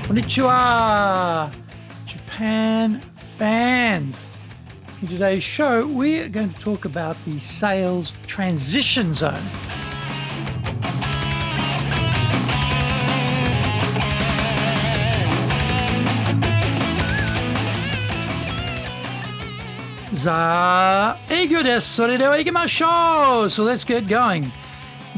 Konnichiwa, Japan fans. In today's show, we're going to talk about the sales transition zone. Eigo desu. それでは行きましょう. So let's get going.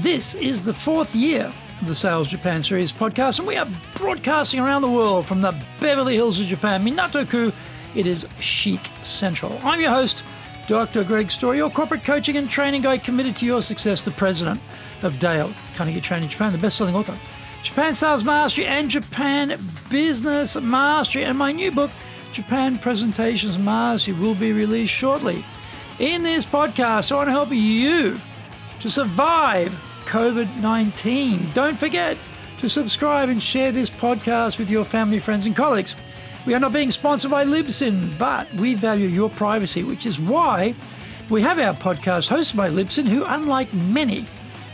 This is the fourth year of the Sales Japan Series podcast, and we are broadcasting around the world from the Beverly Hills of Japan, Minato-ku. It is Chic Central. I'm your host, Dr. Greg Story, your corporate coaching and training guide committed to your success, the president of Dale Carnegie Training Japan, the best-selling author, Japan Sales Mastery and Japan Business Mastery, and my new book, Japan Presentations Mastery, will be released shortly. In this podcast, I want to help you to survive COVID-19. Don't forget to subscribe and share this podcast with your family, friends, and colleagues. We are not being sponsored by Libsyn, but we value your privacy, which is why we have our podcast hosted by Libsyn, who, unlike many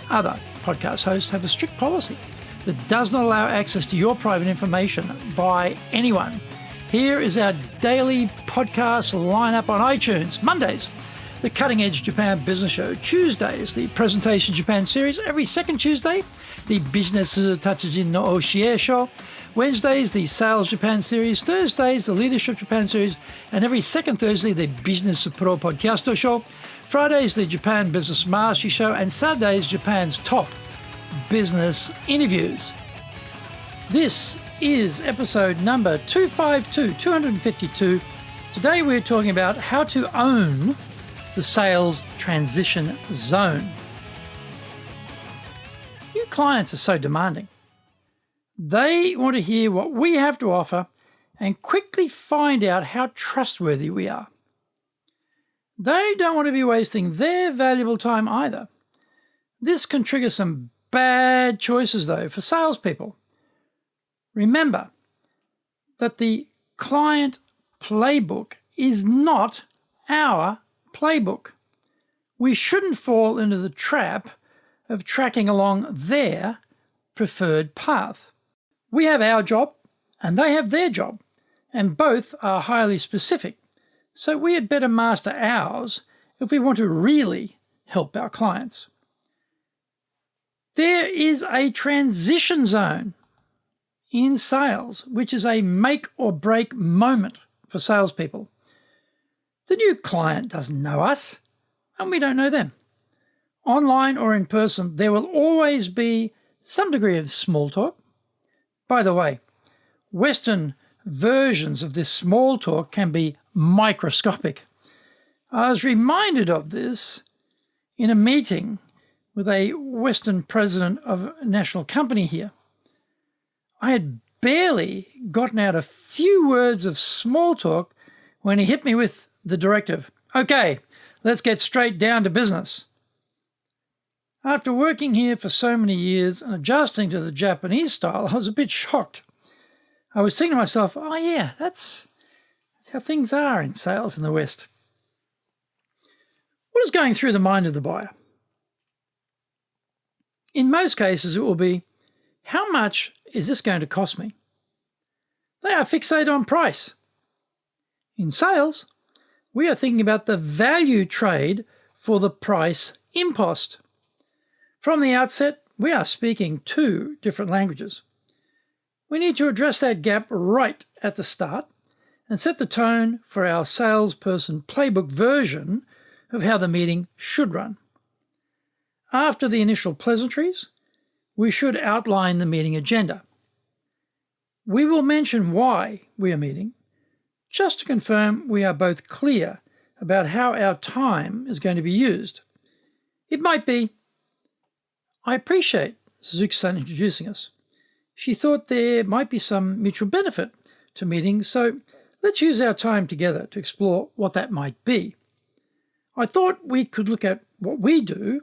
other podcast hosts, have a strict policy that does not allow access to your private information by anyone. Here is our daily podcast lineup on iTunes. Mondays, the Cutting Edge Japan Business Show. Tuesdays, the Presentation Japan Series. Every second Tuesday, the Business Tatsujin no Oshie Show. Wednesdays, the Sales Japan Series. Thursdays, the Leadership Japan Series. And every second Thursday, the Business Pro Podcast Show. Fridays, the Japan Business Mastery Show. And Saturdays, Japan's top business interviews. This is episode number 252. Today we're talking about how to own the sales transition zone. New clients are so demanding. They want to hear what we have to offer and quickly find out how trustworthy we are. They don't want to be wasting their valuable time either. This can trigger some bad choices, though, for salespeople. Remember that the client playbook is not our playbook. We shouldn't fall into the trap of tracking along their preferred path. We have our job and they have their job, and both are highly specific. So we had better master ours if we want to really help our clients. There is a transition zone in sales, which is a make or break moment for salespeople. The new client doesn't know us, and we don't know them. Online or in person, there will always be some degree of small talk. By the way, Western versions of this small talk can be microscopic. I was reminded of this in a meeting with a Western president of a national company here. I had barely gotten out a few words of small talk when he hit me with the directive, "Okay, let's get straight down to business." After working here for so many years and adjusting to the Japanese style, I was a bit shocked. I was thinking to myself, oh yeah, that's how things are in sales in the West. What is going through the mind of the buyer? In most cases, it will be, how much is this going to cost me? They are fixated on price. In sales, we are thinking about the value trade for the price impost. From the outset, we are speaking two different languages. We need to address that gap right at the start and set the tone for our salesperson playbook version of how the meeting should run. After the initial pleasantries, we should outline the meeting agenda. We will mention why we are meeting, just to confirm we are both clear about how our time is going to be used. It might be, I appreciate Suzuki-san introducing us. She thought there might be some mutual benefit to meetings, so let's use our time together to explore what that might be. I thought we could look at what we do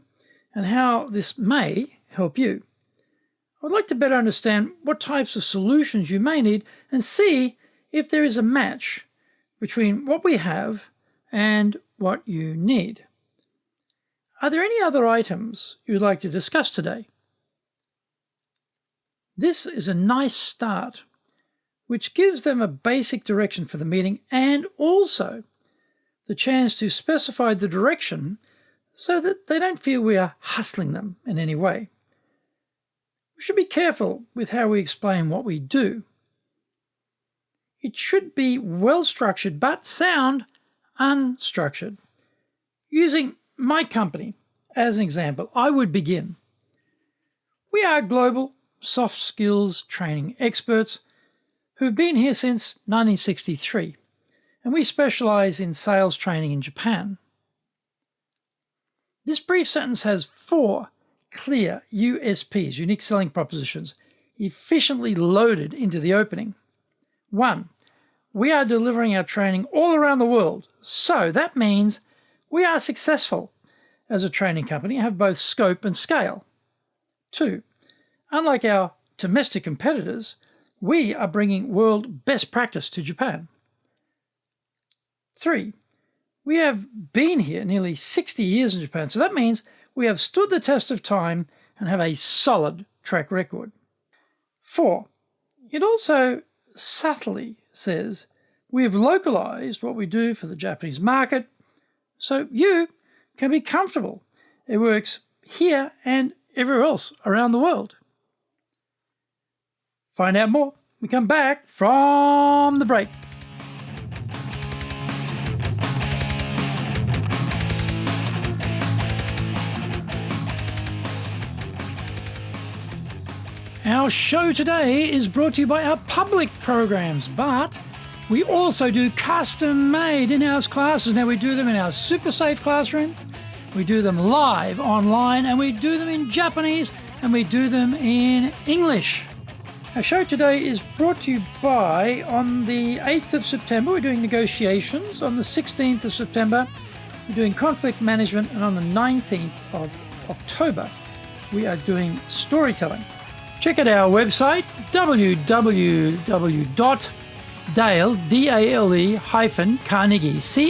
and how this may help you. I'd like to better understand what types of solutions you may need and see if there is a match between what we have and what you need. Are there any other items you'd like to discuss today? This is a nice start which gives them a basic direction for the meeting and also the chance to specify the direction so that they don't feel we are hustling them in any way. We should be careful with how we explain what we do. It should be well structured but sound unstructured. Using my company as an example, I would begin. We are global soft skills training experts who've been here since 1963, and we specialize in sales training in Japan. This brief sentence has 4 clear USPs, unique selling propositions, efficiently loaded into the opening. 1, we are delivering our training all around the world, so that means we are successful as a training company and have both scope and scale. 2, unlike our domestic competitors, we are bringing world best practice to Japan. 3, we have been here nearly 60 years in Japan, so that means we have stood the test of time and have a solid track record. 4, it also subtly says we have localized what we do for the Japanese market, so you can be comfortable. It works here and everywhere else around the world. Find out more. We come back from the break. Our show today is brought to you by our public programs, but we also do custom-made in-house classes. Now, we do them in our super safe classroom, we do them live online, and we do them in Japanese, and we do them in English. Our show today is brought to you by, on the 8th of September, we're doing negotiations. On the 16th of September, we're doing conflict management. And on the 19th of October, we are doing storytelling. Check out our website, www.dale-carnegie,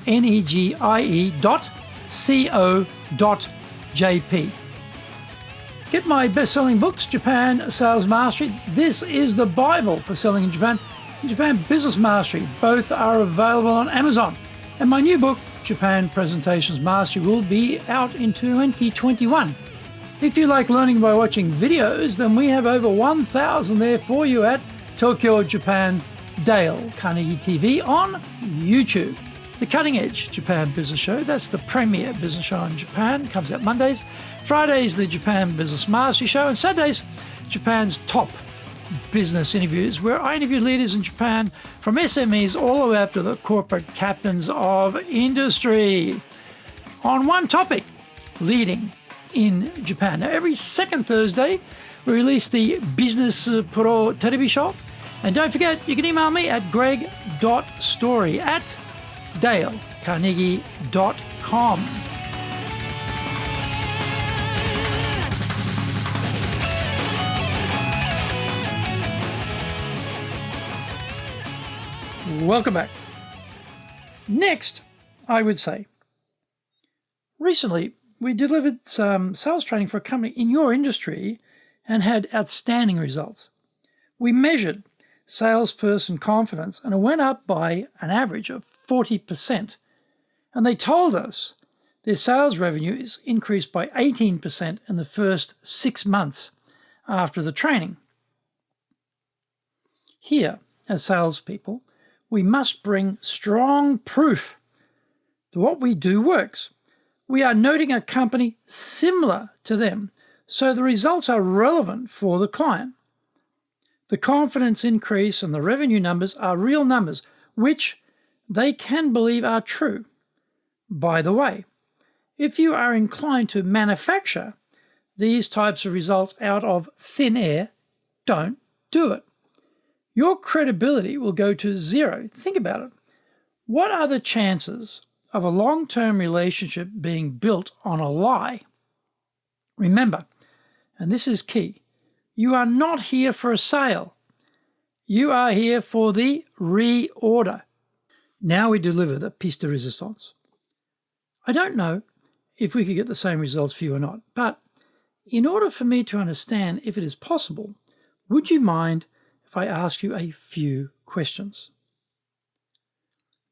carnegie.co.jp. Get my best-selling books, Japan Sales Mastery. This is the Bible for selling in Japan. And Japan Business Mastery. Both are available on Amazon. And my new book, Japan Presentations Mastery, will be out in 2021. If you like learning by watching videos, then we have over 1,000 there for you at Tokyo, Japan, Dale Carnegie TV on YouTube. The Cutting Edge Japan Business Show, that's the premier business show in Japan, comes out Mondays. Fridays, the Japan Business Mastery Show, and Saturdays, Japan's top business interviews, where I interview leaders in Japan from SMEs all the way up to the corporate captains of industry on one topic, leading in Japan. Now, every second Thursday, we release the Business Pro Television Show. And don't forget, you can email me at greg.story@dalecarnegie.com. Welcome back. Next, I would say, recently we delivered some sales training for a company in your industry and had outstanding results. We measured salesperson confidence and it went up by an average of 40%. And they told us their sales revenue is increased by 18% in the first 6 months after the training. Here, as salespeople, we must bring strong proof that what we do works. We are noting a company similar to them, so the results are relevant for the client. The confidence increase and the revenue numbers are real numbers, which they can believe are true. By the way, if you are inclined to manufacture these types of results out of thin air, don't do it. Your credibility will go to zero. Think about it. What are the chances of a long-term relationship being built on a lie? Remember, and this is key, you are not here for a sale. You are here for the reorder. Now we deliver the piece de resistance. I don't know if we could get the same results for you or not, but in order for me to understand if it is possible, would you mind if if I ask you a few questions?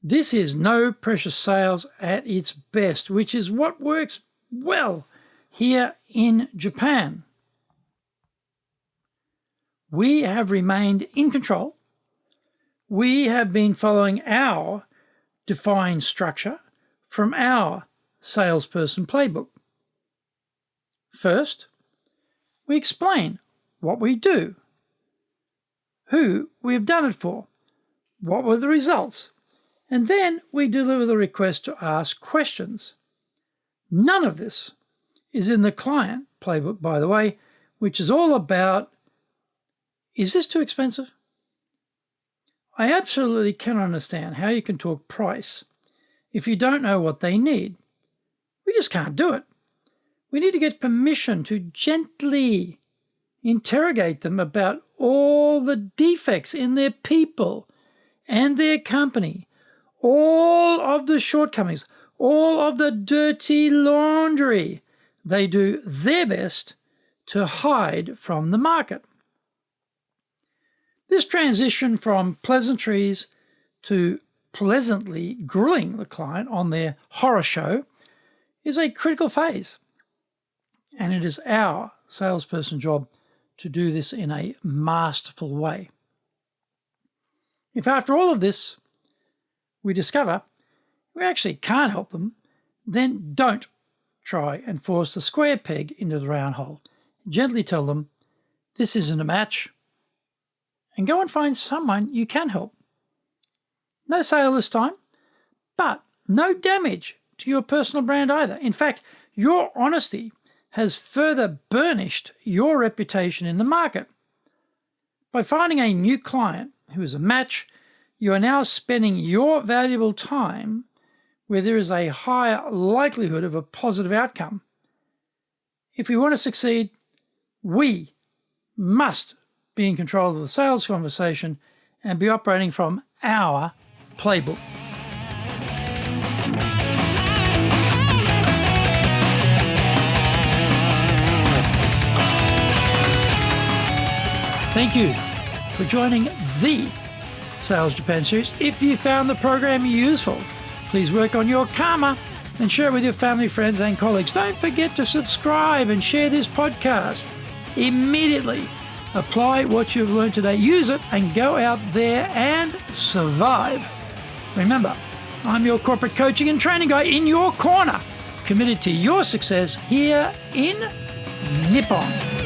This is no pressure sales at its best, which is what works well here in Japan. We have remained in control. We have been following our defined structure from our salesperson playbook. First, we explain what we do, who we have done it for, what were the results, and then we deliver the request to ask questions. None of this is in the client playbook, by the way, which is all about, is this too expensive? I absolutely cannot understand how you can talk price if you don't know what they need. We just can't do it. We need to get permission to gently interrogate them about all the defects in their people and their company, all of the shortcomings, all of the dirty laundry they do their best to hide from the market. This transition from pleasantries to pleasantly grilling the client on their horror show is a critical phase, and it is our salesperson job to do this in a masterful way. If after all of this we discover we actually can't help them, then don't try and force the square peg into the round hole. Gently tell them, this isn't a match, and go and find someone you can help. No sale this time, but no damage to your personal brand either. In fact, your honesty has further burnished your reputation in the market. By finding a new client who is a match, you are now spending your valuable time where there is a higher likelihood of a positive outcome. If we want to succeed, we must be in control of the sales conversation and be operating from our playbook. Thank you for joining the Sales Japan series. If you found the program useful, please work on your karma and share it with your family, friends, and colleagues. Don't forget to subscribe and share this podcast. Immediately apply what you've learned today, use it, and go out there and survive. Remember, I'm your corporate coaching and training guy in your corner, committed to your success here in Nippon.